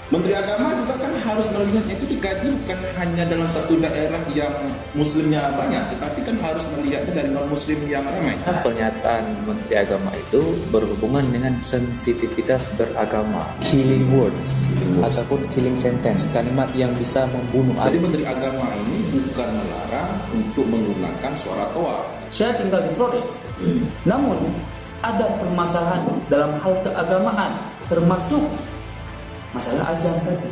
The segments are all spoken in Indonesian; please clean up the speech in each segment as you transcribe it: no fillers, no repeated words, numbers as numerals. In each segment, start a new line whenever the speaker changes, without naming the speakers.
Menteri Agama juga kan harus melihatnya itu dikaji bukan hanya dalam satu daerah yang muslimnya banyak, tetapi kan harus melihatnya dari non-muslim yang ramai.
Pernyataan Menteri Agama itu berhubungan dengan sensitivitas beragama, killing words, ataupun killing sentence, kalimat yang bisa membunuh.
Jadi Menteri Agama ini bukan melarang untuk menggunakan suara toa.
Saya tinggal di Flores, namun ada permasalahan dalam hal keagamaan, termasuk masalah azan tadi.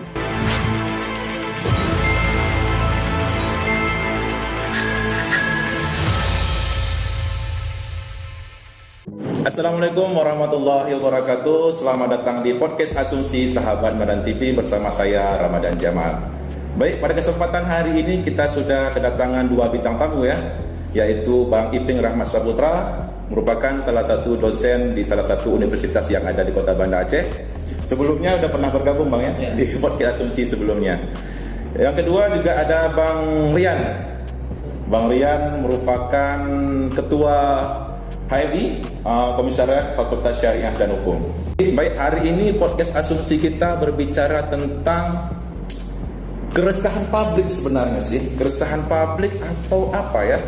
Assalamualaikum warahmatullahi wabarakatuh. Selamat datang di podcast Asumsi Sahabat Medan TV bersama saya Ramadan Jamal. Baik, pada kesempatan hari ini kita sudah kedatangan dua bintang tamu ya, yaitu Bang Iping Rahmat Saputra, merupakan salah satu dosen di salah satu universitas yang ada di Kota Banda Aceh. Sebelumnya udah pernah bergabung Bang ya, di podcast Asumsi sebelumnya. Yang kedua juga ada Bang Rian. Bang Rian merupakan ketua HMI, Komisariat Fakultas Syariah dan Hukum. Baik, hari ini podcast Asumsi kita berbicara tentang keresahan publik sebenarnya sih. Keresahan publik atau apa ya?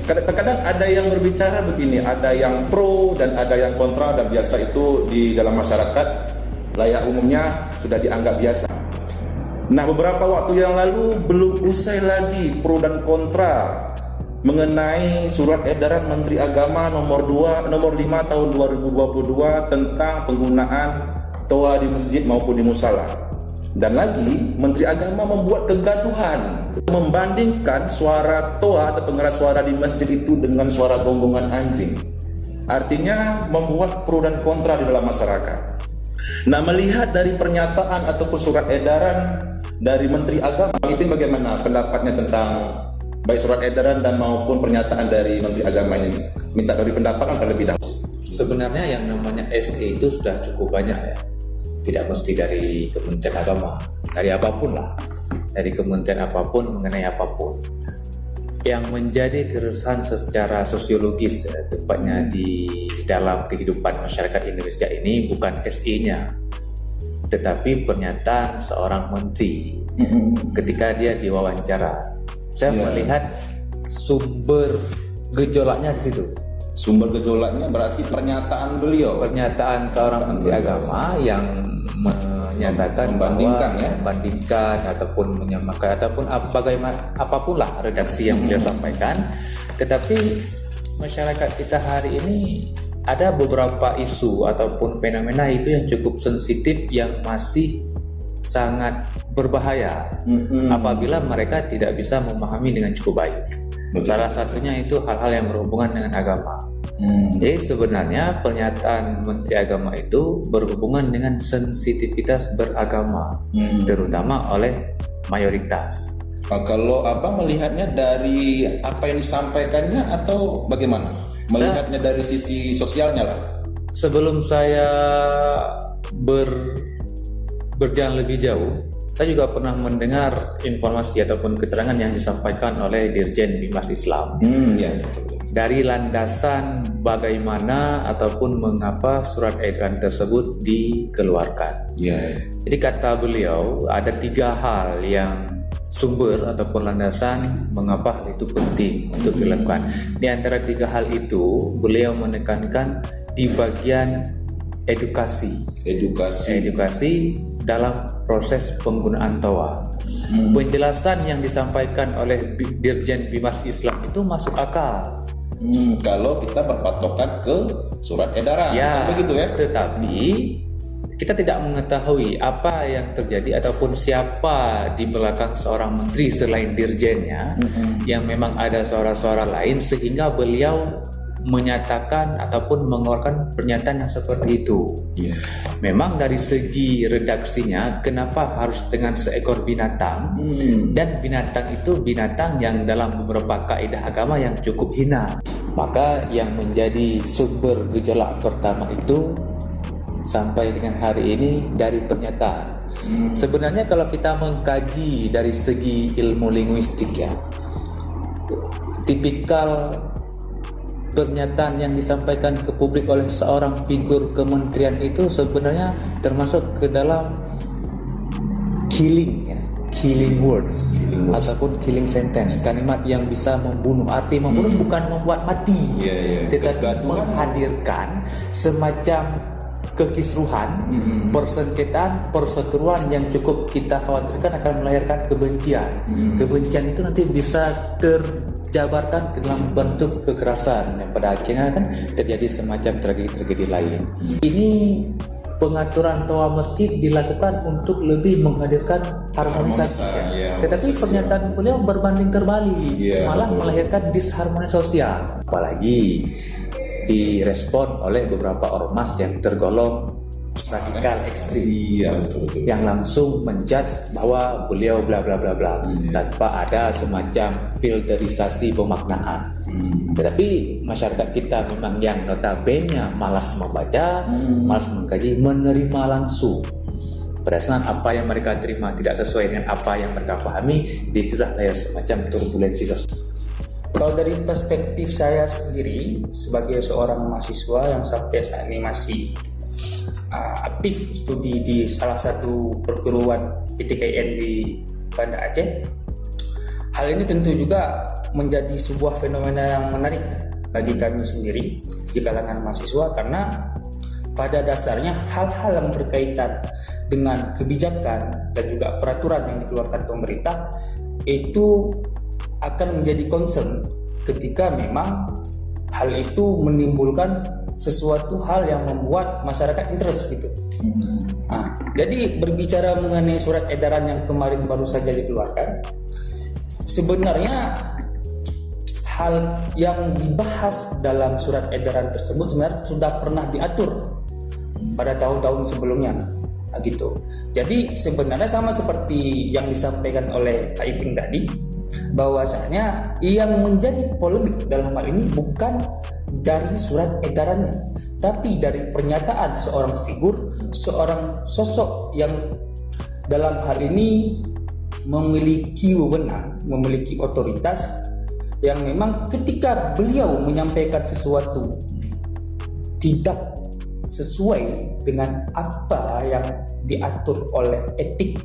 Kadang-kadang ada yang berbicara begini, ada yang pro dan ada yang kontra, dan biasa itu di dalam masyarakat layak umumnya sudah dianggap biasa. Nah, beberapa waktu yang lalu belum usai lagi pro dan kontra mengenai surat edaran Menteri Agama nomor 5 tahun 2022 tentang penggunaan toa di masjid maupun di musala. Dan lagi Menteri Agama membuat kegaduhan membandingkan suara toa atau pengeras suara di masjid itu dengan suara gonggongan anjing. Artinya membuat pro dan kontra di dalam masyarakat. Nah, melihat dari pernyataan ataupun surat edaran dari Menteri Agama, ini bagaimana pendapatnya tentang baik surat edaran dan maupun pernyataan dari Menteri Agama ini? Minta dari pendapat terlebih dahulu.
Sebenarnya yang namanya SE itu sudah cukup banyak ya. Tidak mesti dari Kementerian Agama, dari apapun lah, dari kementerian apapun mengenai apapun. Yang menjadi keresahan secara sosiologis tepatnya di dalam kehidupan masyarakat Indonesia ini bukan SE-nya, tetapi pernyataan seorang menteri ketika dia diwawancara. Saya melihat sumber gejolaknya di situ.
Sumber gejolaknya berarti pernyataan beliau.
Pernyataan seorang menteri agama yang menyatakan membandingkan ataupun menyamakan ataupun bagaimana apapun lah redaksi yang beliau sampaikan. Tetapi masyarakat kita hari ini ada beberapa isu ataupun fenomena itu yang cukup sensitif yang masih sangat berbahaya apabila mereka tidak bisa memahami dengan cukup baik. Salah satunya itu hal-hal yang berhubungan dengan agama. Jadi sebenarnya pernyataan Menteri Agama itu berhubungan dengan sensitivitas beragama, terutama oleh mayoritas.
Kalau Abang melihatnya dari apa yang disampaikannya atau bagaimana? Melihatnya dari sisi sosialnya lah.
Sebelum saya berjalan lebih jauh, saya juga pernah mendengar informasi ataupun keterangan yang disampaikan oleh Dirjen Bimas Islam. Dari landasan bagaimana ataupun mengapa surat edaran tersebut dikeluarkan. Jadi kata beliau ada 3 hal yang sumber ataupun landasan mengapa hal itu penting untuk dilakukan. Di antara 3 hal itu beliau menekankan di bagian edukasi dalam proses penggunaan toa. Penjelasan yang disampaikan oleh Dirjen Bimas Islam itu masuk akal.
Kalau kita berpatokan ke surat edaran, begitu ya.
Tetapi kita tidak mengetahui apa yang terjadi ataupun siapa di belakang seorang menteri selain dirjennya, yang memang ada suara-suara lain sehingga beliau menyatakan ataupun mengeluarkan pernyataan yang seperti itu. Memang dari segi redaksinya, kenapa harus dengan seekor binatang? Dan binatang itu binatang yang dalam beberapa kaidah agama yang cukup hina. Maka yang menjadi sumber gejolak pertama itu sampai dengan hari ini dari pernyataan. Sebenarnya kalau kita mengkaji dari segi ilmu linguistik ya, tipikal pernyataan yang disampaikan ke publik oleh seorang figur kementerian itu sebenarnya termasuk ke dalam killing words ataupun killing sentence, kalimat yang bisa membunuh. Arti membunuh bukan membuat mati, tetapi menghadirkan semacam kekisruhan, persengketaan, perseteruan yang cukup kita khawatirkan akan melahirkan kebencian. Kebencian itu nanti bisa terjabarkan ke dalam bentuk kekerasan yang pada akhirnya kan terjadi semacam tragedi-tragedi lain. Ini pengaturan toa masjid dilakukan untuk lebih menghadirkan harmonisasi. Tetapi pernyataan beliau berbanding terbalik, malah melahirkan disharmoni sosial. Apalagi direspon oleh beberapa ormas yang tergolong radikal ekstrim, yang langsung menjudge bahwa beliau bla bla bla bla tanpa ada semacam filterisasi pemaknaan. Tetapi masyarakat kita memang yang notabene malas membaca, malas mengkaji, menerima langsung berdasarkan apa yang mereka terima tidak sesuai dengan apa yang mereka pahami, disitulah ada semacam turbulensi sosial.
Kalau dari perspektif saya sendiri sebagai seorang mahasiswa yang sampai saat ini masih aktif studi di salah satu perguruan PTKN di Banda Aceh, hal ini tentu juga menjadi sebuah fenomena yang menarik bagi kami sendiri di kalangan mahasiswa, karena pada dasarnya hal-hal yang berkaitan dengan kebijakan dan juga peraturan yang dikeluarkan pemerintah itu akan menjadi concern ketika memang hal itu menimbulkan sesuatu hal yang membuat masyarakat interest gitu. Jadi berbicara mengenai surat edaran yang kemarin baru saja dikeluarkan, sebenarnya hal yang dibahas dalam surat edaran tersebut sebenarnya sudah pernah diatur pada tahun-tahun sebelumnya gitu. Jadi sebenarnya sama seperti yang disampaikan oleh Pak Iping tadi, bahwasanya yang menjadi polemik dalam hal ini bukan dari surat edarannya, tapi dari pernyataan seorang figur, seorang sosok yang dalam hal ini memiliki wewenang, memiliki otoritas, yang memang ketika beliau menyampaikan sesuatu tidak sesuai dengan apa yang diatur oleh etik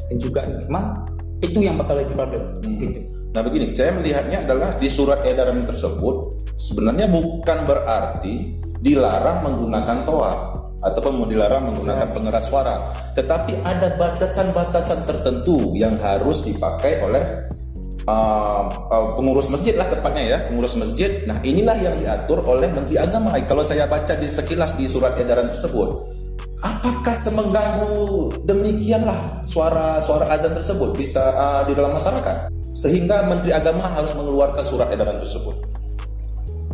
dan juga norma, itu yang bakal jadi problem. Gitu.
Nah begini, saya melihatnya adalah di surat edaran tersebut sebenarnya bukan berarti dilarang menggunakan toa ataupun dilarang menggunakan pengeras suara, tetapi ada batasan-batasan tertentu yang harus dipakai oleh pengurus masjid lah tepatnya ya, pengurus masjid. Nah inilah yang diatur oleh Menteri Agama. Kalau saya baca di sekilas di surat edaran tersebut, apakah semengganggu demikianlah suara azan tersebut bisa di dalam masyarakat sehingga Menteri Agama harus mengeluarkan surat edaran tersebut?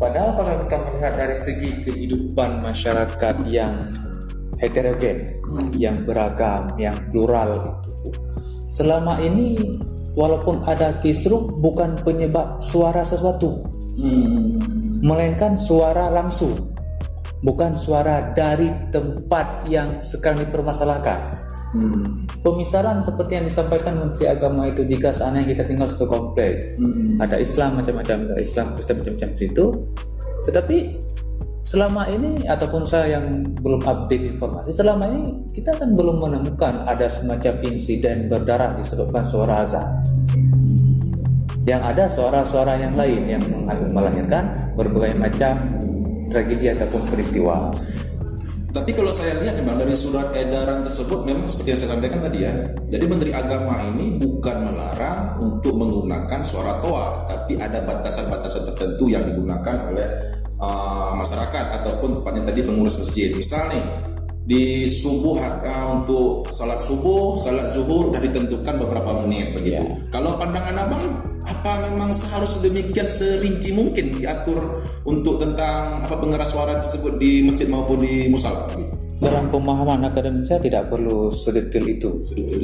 Padahal kalau kita melihat dari segi kehidupan masyarakat yang heterogen, yang beragam, yang plural itu, selama ini walaupun ada kisruh bukan penyebab suara sesuatu, melainkan suara langsung, bukan suara dari tempat yang sekarang dipermasalahkan. Pemisalan seperti yang disampaikan Menteri Agama itu, jika seandainya kita tinggal satu komplek, ada Islam macam-macam, ada Islam Kristen macam-macam situ, tetapi selama ini ataupun saya yang belum update informasi, selama ini kita kan belum menemukan ada semacam insiden berdarah disebabkan suara azan. Yang ada suara-suara yang lain yang melahirkan berbagai macam tragedi ataupun peristiwa.
Tapi kalau saya lihat memang dari surat edaran tersebut memang seperti yang saya sampaikan tadi ya. Jadi Menteri Agama ini bukan melarang untuk menggunakan suara toa, tapi ada batasan-batasan tertentu yang digunakan oleh masyarakat ataupun tepatnya tadi pengurus masjid. Misal nih di subuh untuk salat subuh, salat zuhur sudah ditentukan beberapa menit begitu. Kalau pandangan abang, apa memang seharusnya demikian serinci mungkin diatur untuk tentang pengeras suara tersebut di masjid maupun di musala?
Dalam pemahaman akademik saya tidak perlu sedetail itu.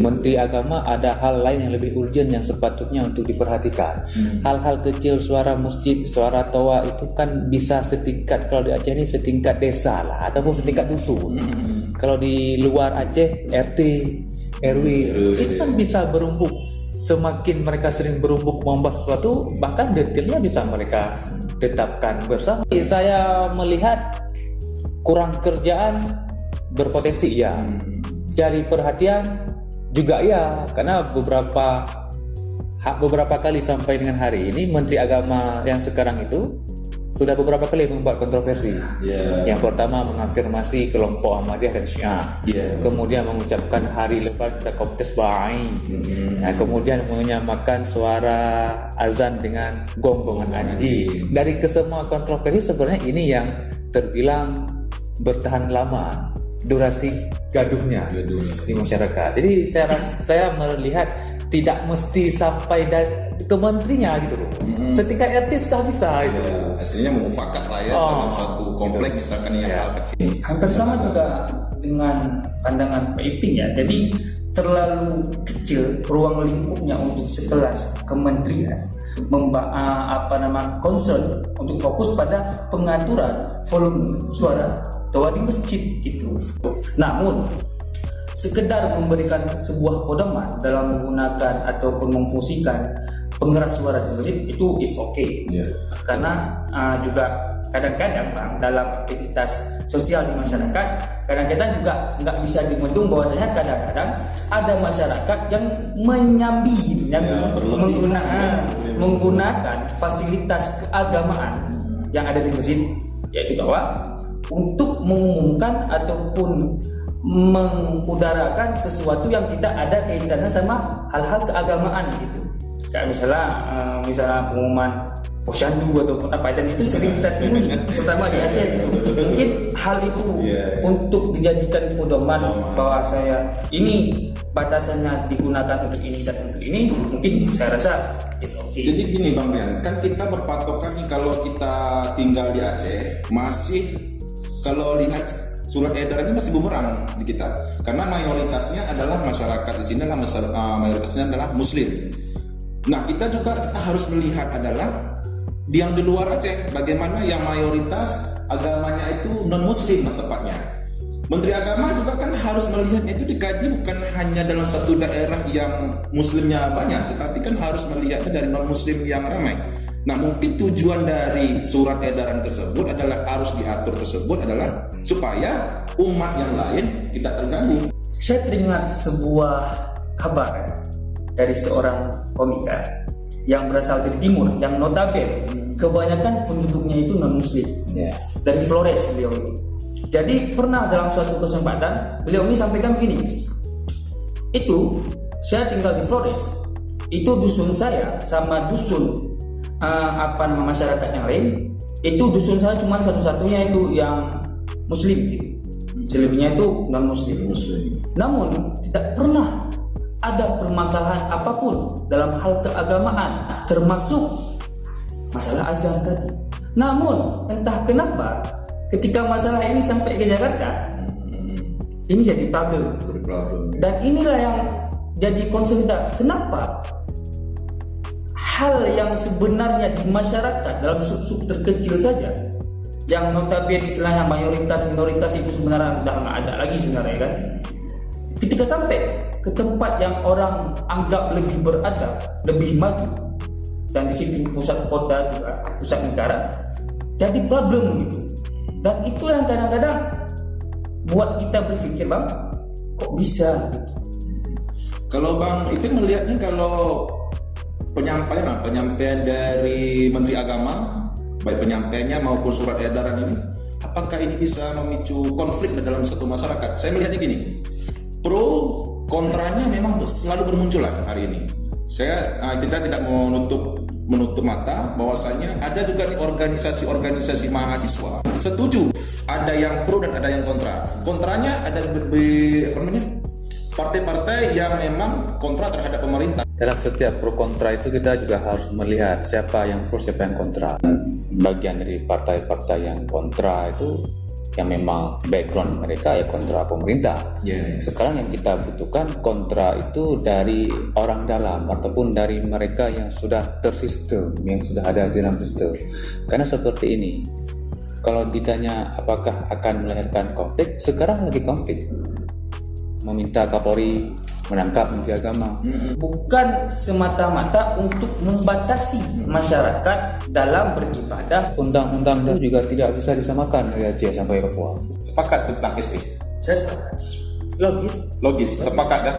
Menteri Agama ada hal lain yang lebih urgent yang sepatutnya untuk diperhatikan. Hal-hal kecil, suara masjid, suara toa itu kan bisa setingkat, kalau di Aceh ini setingkat desa lah ataupun setingkat dusun. Kalau di luar Aceh RT, RW itu kan bisa berumbuk. Semakin mereka sering berumbuk membahas sesuatu, bahkan detailnya bisa mereka tetapkan bersama. Saya melihat kurang kerjaan berpotensi ya, cari perhatian juga ya, karena beberapa kali sampai dengan hari ini Menteri Agama yang sekarang itu sudah beberapa kali membuat kontroversi. Yang pertama mengafirmasi kelompok Ahmadiyah dan Syiah. Kemudian mengucapkan hari lebaran pada Komunitas Bahai. Kemudian menyamakan suara azan dengan gonggongan anjing. Dari kesemua kontroversi sebenarnya ini yang terbilang bertahan lama durasi gaduhnya di masyarakat. Jadi saya melihat tidak mesti sampai ke menterinya gitu loh. Setingkat RT sudah bisa itu.
Hasilnya mufakat lah ya dalam suatu komplek gitu. Misalkan yang hal kecil.
Hampir sama juga dengan pandangan Pak Ipin ya. Jadi terlalu kecil ruang lingkupnya untuk sekelas kementerian concern untuk fokus pada pengaturan volume suara doa di masjid itu. Namun sekedar memberikan sebuah pedoman dalam menggunakan atau memfungsikan pengeras suara di masjid itu is okay. Karena juga kadang-kadang Bang, dalam aktivitas sosial di masyarakat kadang-kadang juga nggak bisa dibendung bahwasanya kadang-kadang ada masyarakat yang menyambi menggunakan fasilitas keagamaan yang ada di masjid, yaitu bahwa untuk mengumumkan ataupun mengudarakan sesuatu yang tidak ada kaitannya sama hal-hal keagamaan gitu. Kayak misalnya pengumuman posyandu ataupun apa, dan itu sering kita temui terutama di Aceh gitu. Mungkin hal itu untuk dijadikan pedoman bahwa ini batasannya digunakan untuk ini dan untuk ini, mungkin saya rasa it's okay.
Jadi gini Bang Rian, kan kita berpatokan nih kalau kita tinggal di Aceh masih kalau lihat surat edaran ini masih bumerang di kita, karena mayoritasnya adalah masyarakat di sini mayoritasnya adalah Muslim. Nah kita harus melihat adalah yang di luar Aceh, bagaimana yang mayoritas agamanya itu non Muslim tepatnya. Menteri Agama juga kan harus melihatnya itu dikaji bukan hanya dalam satu daerah yang Muslimnya banyak, tetapi kan harus melihatnya dari non Muslim yang ramai. Nah mungkin tujuan dari surat edaran tersebut adalah harus diatur tersebut adalah supaya umat yang lain tidak terganggu.
Saya teringat sebuah kabar dari seorang komika yang berasal dari timur, yang notabene kebanyakan penduduknya itu non Muslim, dari Flores beliau ini. Jadi pernah dalam suatu kesempatan beliau ini sampaikan begini, itu saya tinggal di Flores, itu dusun saya sama dusun masyarakat yang lain, itu dusun saya cuma satu-satunya itu yang Muslim gitu. Selebihnya itu non Muslim. Namun tidak pernah ada permasalahan apapun dalam hal keagamaan, termasuk masalah azan tadi. Namun entah kenapa ketika masalah ini sampai ke Jakarta, ini jadi problem. Dan inilah yang jadi concern kita. Kenapa hal yang sebenarnya di masyarakat dalam sub-sub terkecil saja, yang notabene istilahnya mayoritas minoritas itu sebenarnya udah nggak ada lagi sebenarnya kan, ketika sampai ke tempat yang orang anggap lebih beradab, lebih maju, dan di situ pusat kota juga, pusat negara, jadi problem gitu. Dan itu yang kadang-kadang buat kita berpikir, Bang, kok bisa gitu.
Kalau Bang Ipin melihatnya, kalau penyampaian dari Menteri Agama, baik penyampaiannya maupun surat edaran ini, apakah ini bisa memicu konflik dalam satu masyarakat? Saya melihatnya gini, pro kontranya memang selalu bermunculan hari ini. Kita tidak menutup mata bahwasanya ada juga nih organisasi mahasiswa setuju, ada yang pro dan ada yang kontra. Kontranya ada partai-partai yang memang kontra terhadap pemerintah.
Dalam setiap pro kontra itu kita juga harus melihat siapa yang pro, siapa yang kontra. Bagian dari partai-partai yang kontra itu yang memang background mereka ya kontra pemerintah. Sekarang yang kita butuhkan kontra itu dari orang dalam ataupun dari mereka yang sudah tersistem, yang sudah ada di dalam sistem. Karena seperti ini, kalau ditanya apakah akan melahirkan konflik, sekarang lagi konflik. Meminta Kapolri menangkap Menteri Agama.
Bukan semata-mata untuk membatasi masyarakat dalam beribadah.
Undang-undang juga tidak bisa disamakan dari Aceh sampai Papua.
Sepakat tentang SE?
Saya sepakat.
Logis, sepakat ya.